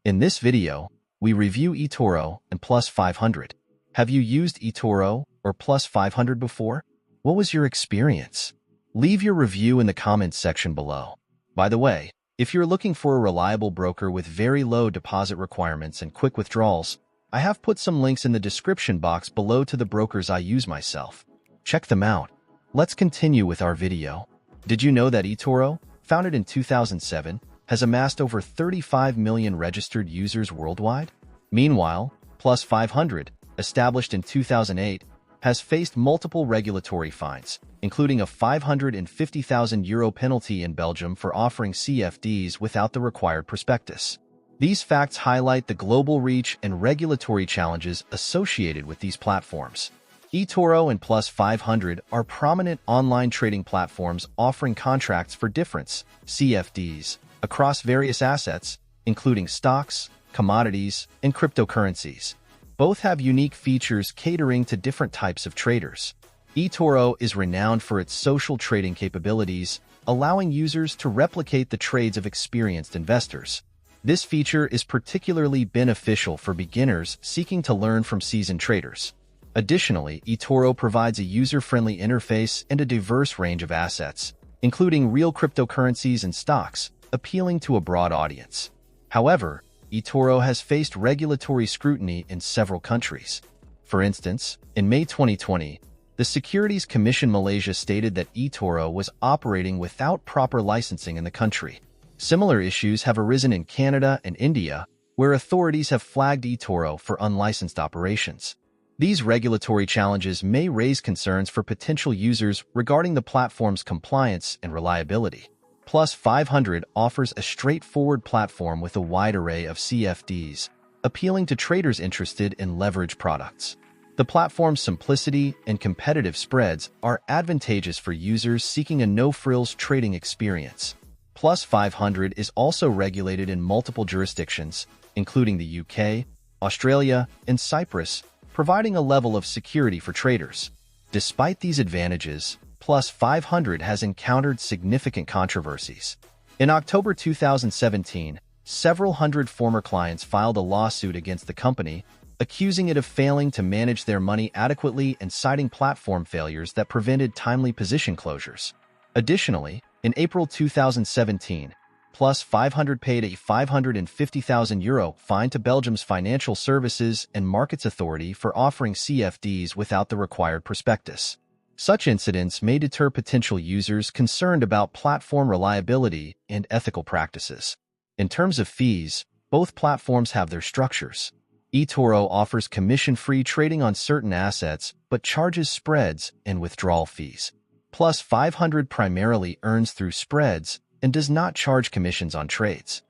In this video, we review eToro and Plus500. Have you used eToro or Plus500 before? What was your experience? Leave your review in the comments section below. By the way, if you're looking for a reliable broker with very low deposit requirements and quick withdrawals, I have put some links in the description box below to the brokers I use myself. Check them out. Let's continue with our video. Did you know that eToro, founded in 2007, has amassed over 35 million registered users worldwide? Meanwhile, Plus500, established in 2008, has faced multiple regulatory fines, including a €550,000 penalty in Belgium for offering CFDs without the required prospectus. These facts highlight the global reach and regulatory challenges associated with these platforms. eToro and Plus500 are prominent online trading platforms offering contracts for difference, CFDs, across various assets, including stocks, commodities, and cryptocurrencies. Both have unique features catering to different types of traders. eToro is renowned for its social trading capabilities, allowing users to replicate the trades of experienced investors. This feature is particularly beneficial for beginners seeking to learn from seasoned traders. Additionally, eToro provides a user-friendly interface and a diverse range of assets, including real cryptocurrencies and stocks, appealing to a broad audience. However, eToro has faced regulatory scrutiny in several countries. For instance, in May 2020, the Securities Commission Malaysia stated that eToro was operating without proper licensing in the country. Similar issues have arisen in Canada and India, where authorities have flagged eToro for unlicensed operations. These regulatory challenges may raise concerns for potential users regarding the platform's compliance and reliability. Plus500 offers a straightforward platform with a wide array of CFDs, appealing to traders interested in leverage products. The platform's simplicity and competitive spreads are advantageous for users seeking a no-frills trading experience. Plus500 is also regulated in multiple jurisdictions, including the UK, Australia, and Cyprus, providing a level of security for traders. Despite these advantages, Plus500 has encountered significant controversies. In October 2017, several hundred former clients filed a lawsuit against the company, accusing it of failing to manage their money adequately and citing platform failures that prevented timely position closures. Additionally, in April 2017, Plus500 paid a €550,000 fine to Belgium's Financial Services and Markets Authority for offering CFDs without the required prospectus. Such incidents may deter potential users concerned about platform reliability and ethical practices. In terms of fees, both platforms have their structures. eToro offers commission-free trading on certain assets but charges spreads and withdrawal fees. Plus500 primarily earns through spreads and does not charge commissions on trades.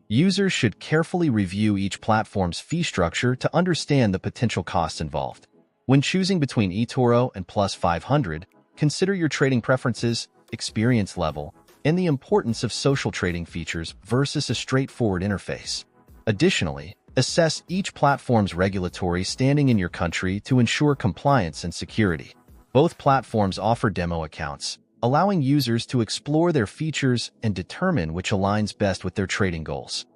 Users should carefully review each platform's fee structure to understand the potential costs involved. When choosing between eToro and Plus500, consider your trading preferences, experience level, and the importance of social trading features versus a straightforward interface. Additionally, assess each platform's regulatory standing in your country to ensure compliance and security. Both platforms offer demo accounts, allowing users to explore their features and determine which aligns best with their trading goals.